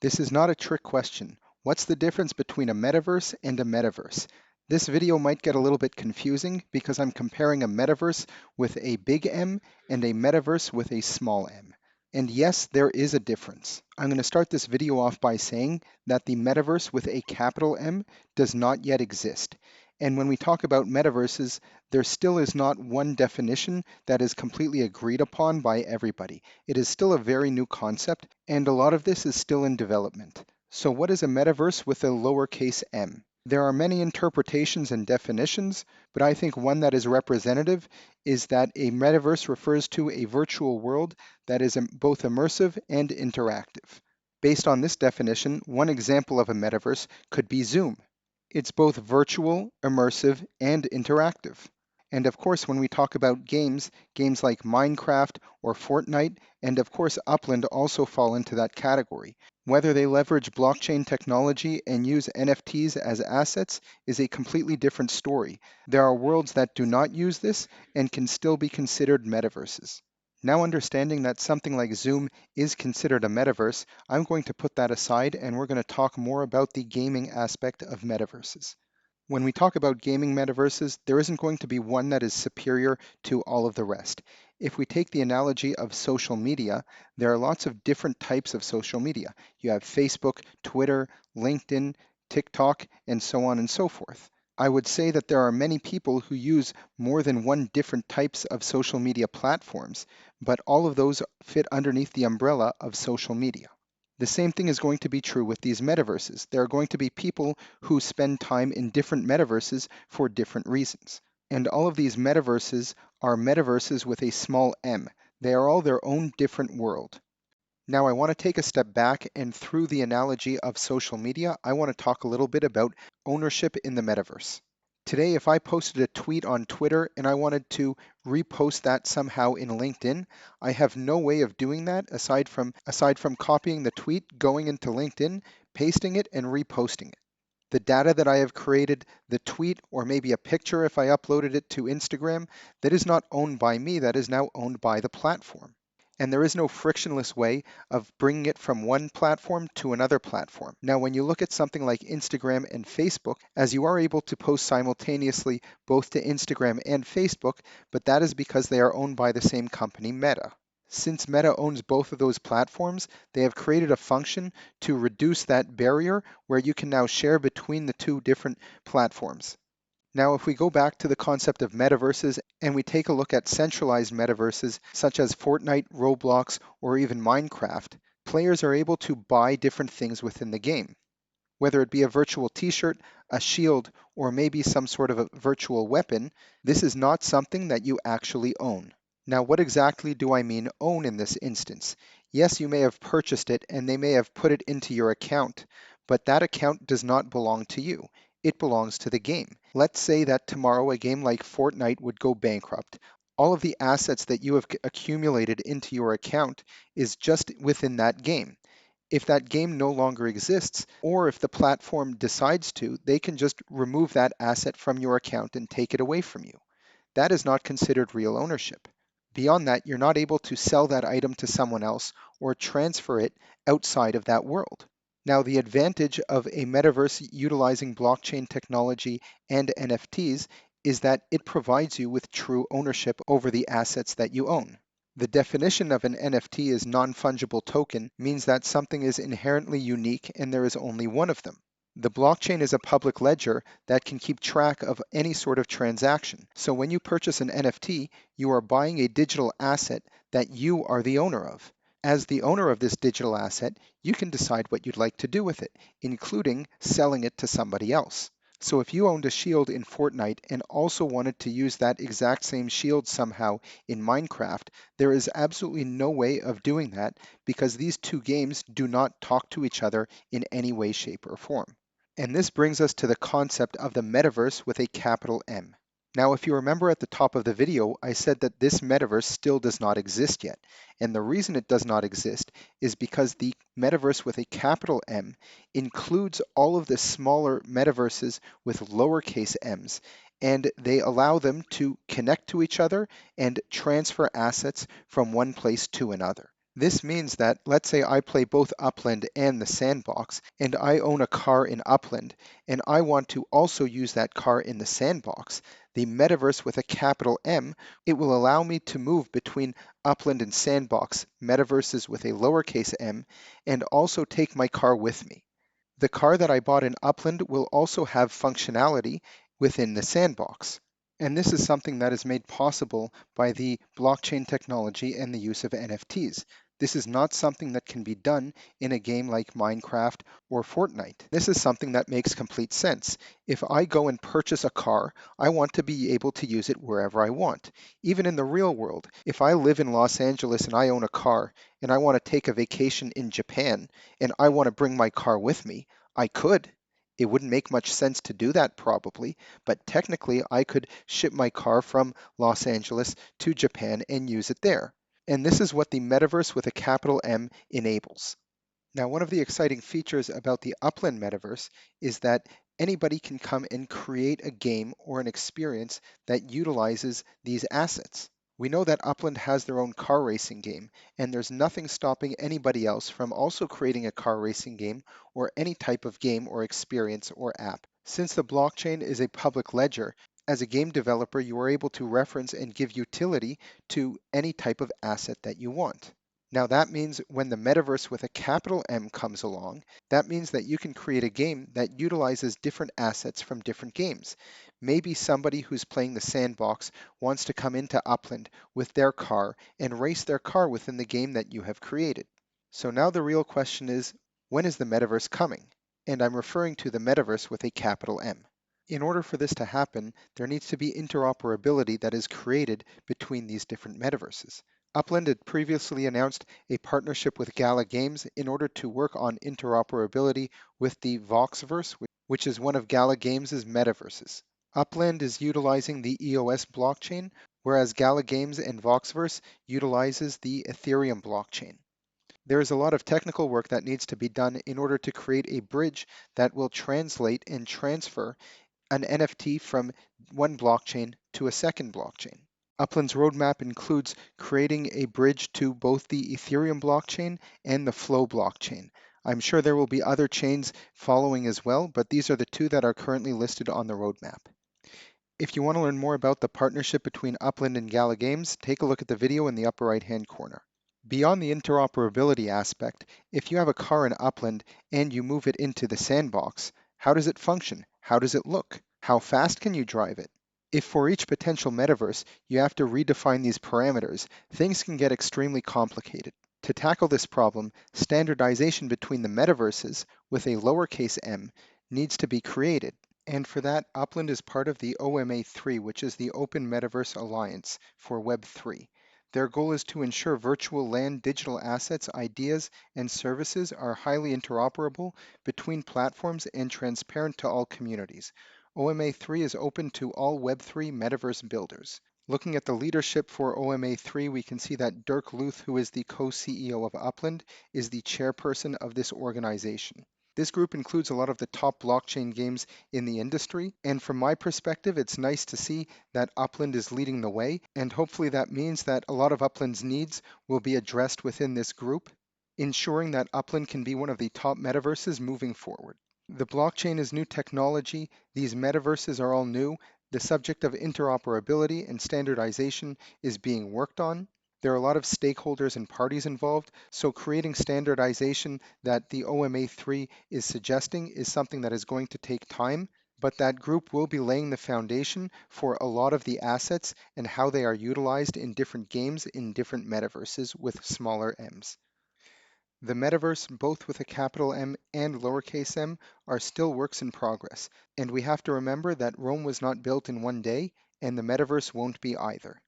This is not a trick question. What's the difference between a metaverse and a metaverse? This video might get a little bit confusing because I'm comparing a metaverse with a big M and a metaverse with a small m. And yes, there is a difference. I'm going to start this video off by saying that the metaverse with a capital M does not yet exist. And when we talk about metaverses, there still is not one definition that is completely agreed upon by everybody. It is still a very new concept, and a lot of this is still in development. So what is a metaverse with a lowercase m? There are many interpretations and definitions, but I think one that is representative is that a metaverse refers to a virtual world that is both immersive and interactive. Based on this definition, one example of a metaverse could be Zoom. It's both virtual, immersive, and interactive. And of course, when we talk about games, games like Minecraft or Fortnite, and of course Upland also fall into that category. Whether they leverage blockchain technology and use NFTs as assets is a completely different story. There are worlds that do not use this and can still be considered metaverses. Now understanding that something like Zoom is considered a metaverse, I'm going to put that aside and we're going to talk more about the gaming aspect of metaverses. When we talk about gaming metaverses, there isn't going to be one that is superior to all of the rest. If we take the analogy of social media, there are lots of different types of social media. You have Facebook, Twitter, LinkedIn, TikTok, and so on and so forth. I would say that there are many people who use more than one different types of social media platforms, but all of those fit underneath the umbrella of social media. The same thing is going to be true with these metaverses. There are going to be people who spend time in different metaverses for different reasons. And all of these metaverses are metaverses with a small m. They are all their own different world. Now, I want to take a step back, and through the analogy of social media, I want to talk a little bit about ownership in the metaverse. Today, if I posted a tweet on Twitter and I wanted to repost that somehow in LinkedIn, I have no way of doing that aside from copying the tweet, going into LinkedIn, pasting it, and reposting it. The data that I have created, the tweet, or maybe a picture if I uploaded it to Instagram, that is not owned by me, that is now owned by the platform. And there is no frictionless way of bringing it from one platform to another platform. Now, when you look at something like Instagram and Facebook, as you are able to post simultaneously both to Instagram and Facebook, but that is because they are owned by the same company, Meta. Since Meta owns both of those platforms, they have created a function to reduce that barrier where you can now share between the two different platforms. Now, if we go back to the concept of metaverses and we take a look at centralized metaverses such as Fortnite, Roblox, or even Minecraft, players are able to buy different things within the game. Whether it be a virtual t-shirt, a shield, or maybe some sort of a virtual weapon, this is not something that you actually own. Now, what exactly do I mean own in this instance? Yes, you may have purchased it and they may have put it into your account, but that account does not belong to you. It belongs to the game. Let's say that tomorrow a game like Fortnite would go bankrupt. All of the assets that you have accumulated into your account is just within that game. If that game no longer exists, or if the platform decides to, they can just remove that asset from your account and take it away from you. That is not considered real ownership. Beyond that, you're not able to sell that item to someone else or transfer it outside of that world. Now, the advantage of a metaverse utilizing blockchain technology and NFTs is that it provides you with true ownership over the assets that you own. The definition of an NFT as non-fungible token means that something is inherently unique and there is only one of them. The blockchain is a public ledger that can keep track of any sort of transaction. So when you purchase an NFT, you are buying a digital asset that you are the owner of. As the owner of this digital asset, you can decide what you'd like to do with it, including selling it to somebody else. So if you owned a shield in Fortnite and also wanted to use that exact same shield somehow in Minecraft, there is absolutely no way of doing that because these two games do not talk to each other in any way, shape, or form. And this brings us to the concept of the metaverse with a capital M. Now, if you remember at the top of the video, I said that this metaverse still does not exist yet. And the reason it does not exist is because the metaverse with a capital M includes all of the smaller metaverses with lowercase m's, and they allow them to connect to each other and transfer assets from one place to another. This means that, let's say I play both Upland and the sandbox, and I own a car in Upland, and I want to also use that car in the sandbox. The metaverse with a capital M, it will allow me to move between Upland and sandbox metaverses with a lowercase m, and also take my car with me. The car that I bought in Upland will also have functionality within the sandbox. And this is something that is made possible by the blockchain technology and the use of NFTs. This is not something that can be done in a game like Minecraft or Fortnite. This is something that makes complete sense. If I go and purchase a car, I want to be able to use it wherever I want. Even in the real world, if I live in Los Angeles and I own a car and I want to take a vacation in Japan and I want to bring my car with me, I could. It wouldn't make much sense to do that probably, but technically I could ship my car from Los Angeles to Japan and use it there. And this is what the metaverse with a capital M enables. Now, one of the exciting features about the Upland metaverse is that anybody can come and create a game or an experience that utilizes these assets. We know that Upland has their own car racing game, and there's nothing stopping anybody else from also creating a car racing game or any type of game or experience or app. Since the blockchain is a public ledger, as a game developer, you are able to reference and give utility to any type of asset that you want. Now that means when the metaverse with a capital M comes along, that means that you can create a game that utilizes different assets from different games. Maybe somebody who's playing the sandbox wants to come into Upland with their car and race their car within the game that you have created. So now the real question is, when is the metaverse coming? And I'm referring to the metaverse with a capital M. In order for this to happen, there needs to be interoperability that is created between these different metaverses. Upland had previously announced a partnership with Gala Games in order to work on interoperability with the Voxverse, which is one of Gala Games' metaverses. Upland is utilizing the EOS blockchain, whereas Gala Games and Voxverse utilizes the Ethereum blockchain. There is a lot of technical work that needs to be done in order to create a bridge that will translate and transfer an NFT from one blockchain to a second blockchain. Upland's roadmap includes creating a bridge to both the Ethereum blockchain and the Flow blockchain. I'm sure there will be other chains following as well, but these are the two that are currently listed on the roadmap. If you want to learn more about the partnership between Upland and Gala Games, take a look at the video in the upper right-hand corner. Beyond the interoperability aspect, if you have a car in Upland and you move it into the sandbox, how does it function? How does it look? How fast can you drive it? If for each potential metaverse you have to redefine these parameters, things can get extremely complicated. To tackle this problem, standardization between the metaverses with a lowercase m needs to be created. And for that, Upland is part of the OMA3, which is the Open Metaverse Alliance for Web3. Their goal is to ensure virtual land digital assets, ideas, and services are highly interoperable between platforms and transparent to all communities. OMA3 is open to all Web3 metaverse builders. Looking at the leadership for OMA3, we can see that Dirk Luth, who is the co-CEO of Upland, is the chairperson of this organization. This group includes a lot of the top blockchain games in the industry, and from my perspective, it's nice to see that Upland is leading the way, and hopefully that means that a lot of Upland's needs will be addressed within this group, ensuring that Upland can be one of the top metaverses moving forward. The blockchain is new technology, these metaverses are all new, the subject of interoperability and standardization is being worked on. There are a lot of stakeholders and parties involved, so creating standardization that the OMA3 is suggesting is something that is going to take time, but that group will be laying the foundation for a lot of the assets and how they are utilized in different games in different metaverses with smaller m's. The metaverse, both with a capital M and lowercase m, are still works in progress, and we have to remember that Rome was not built in one day, and the metaverse won't be either.